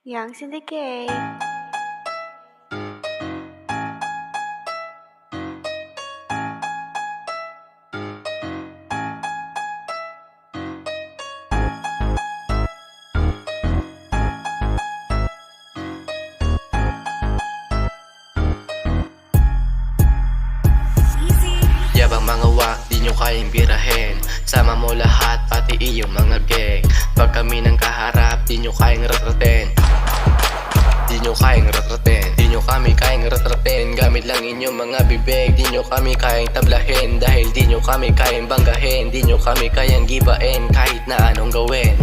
Young Syndicate. Yabang mga wak, di nyo kayang birahin. Sama mo lahat, pati iyong mga gang. Pag kami nang kaharap, di nyo kayang ratratin. Di nyo kayang ratratin. Di nyo kami kayang ratratin. Gamit lang inyong mga bibig. Di nyo kami kayang tablahin. Dahil di nyo kami kayang banggahin. Di nyo kami kayang gibain. Kahit na anong gawin.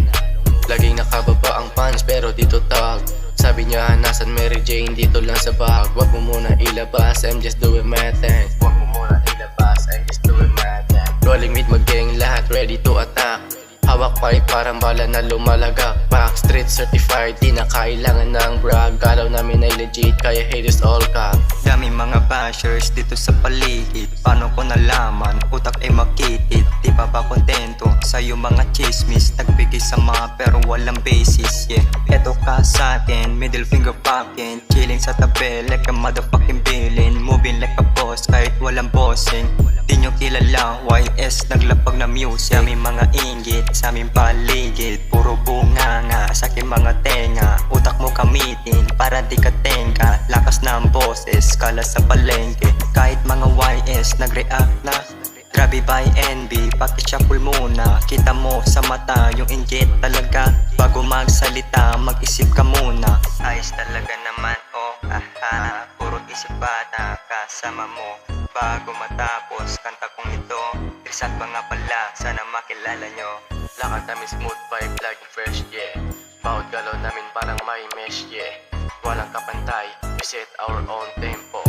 Laging nakababa ang pants pero dito tag. Sabi niya nasan Mary Jane, dito lang sa bag. Wag mo muna ilabas, I'm just doing my thing. Wag mo muna ilabas, I'm just doing my thing. Rolling with mag-gang, lahat ready to attack. Hawak pipe parang bala na lumalagak. Back street certified, di na kailangan ng brag. Galaw namin ay legit, kaya haters all cap. Daming mga bashers dito sa paligid. Paano ko nalaman, utak ay makitid. Di pa ba kontento sa'yo mga chismis. Nagbigay sa mga pero walang basis, yeah. Eto ka sa'kin, middle finger fucking. Chilling sa tabi like a motherfucking villain. Moving like a boss kahit walang bossing. Di nyo kilala, YS naglapag na music. Daming mga inggit sa aming paligid. Puro bunganga sa aking mga tenga. Utak mo gamitin para di ka tenga. Lakas ng boses, kala sa palengke. Kahit mga YS nag-react na. Grabe by NB, pakishuffle muna. Kita mo sa mata yung inggit talaga. Bago magsalita, mag-isip ka muna. Ayos talaga naman, oh, aha. Puro isip bata, kasama mo. Bago matapos, kanta kong ito. Trisat pa nga pala, sana makilala nyo. Lakad namin smooth vibe, laging fresh, yeah. Bawat galaw namin parang may mesh, yeah. Walang kapantay, we set our own tempo.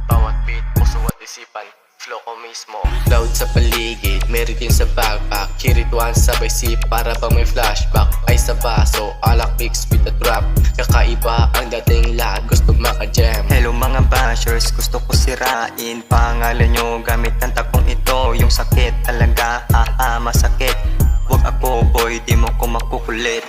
Bawat beat, puso at isipan, flow ko mismo. Loud sa paligid, meron din sa backpack. Kirituan sabay sip para pang may flashback. Ay sa baso, alak mix with the trap. Kakaiba ang dating lahat, gusto maka-jam. Hello mga bashers, gusto ko sirain. Pangalan nyo gamit kanta kong ito. Yung sakit talaga, haha masakit. Wag ako boy, di mo ko makukulit.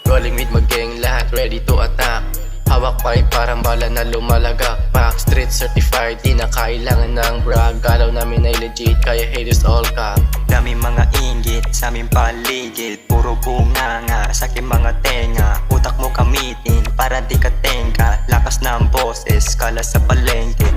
Rolling with mag-gang, lahat ready to attack. Hawak pipe parang bala na lumalagak. Back street certified, di na kailangan ng brag. Galaw namin ay legit, kaya haters all cap. Daming mga inggit sa aming paligid. Puro bunganga sa aking mga tenga. Utak mo gamitin para di ka tenga. Lakas ng boses, kala sa palengke.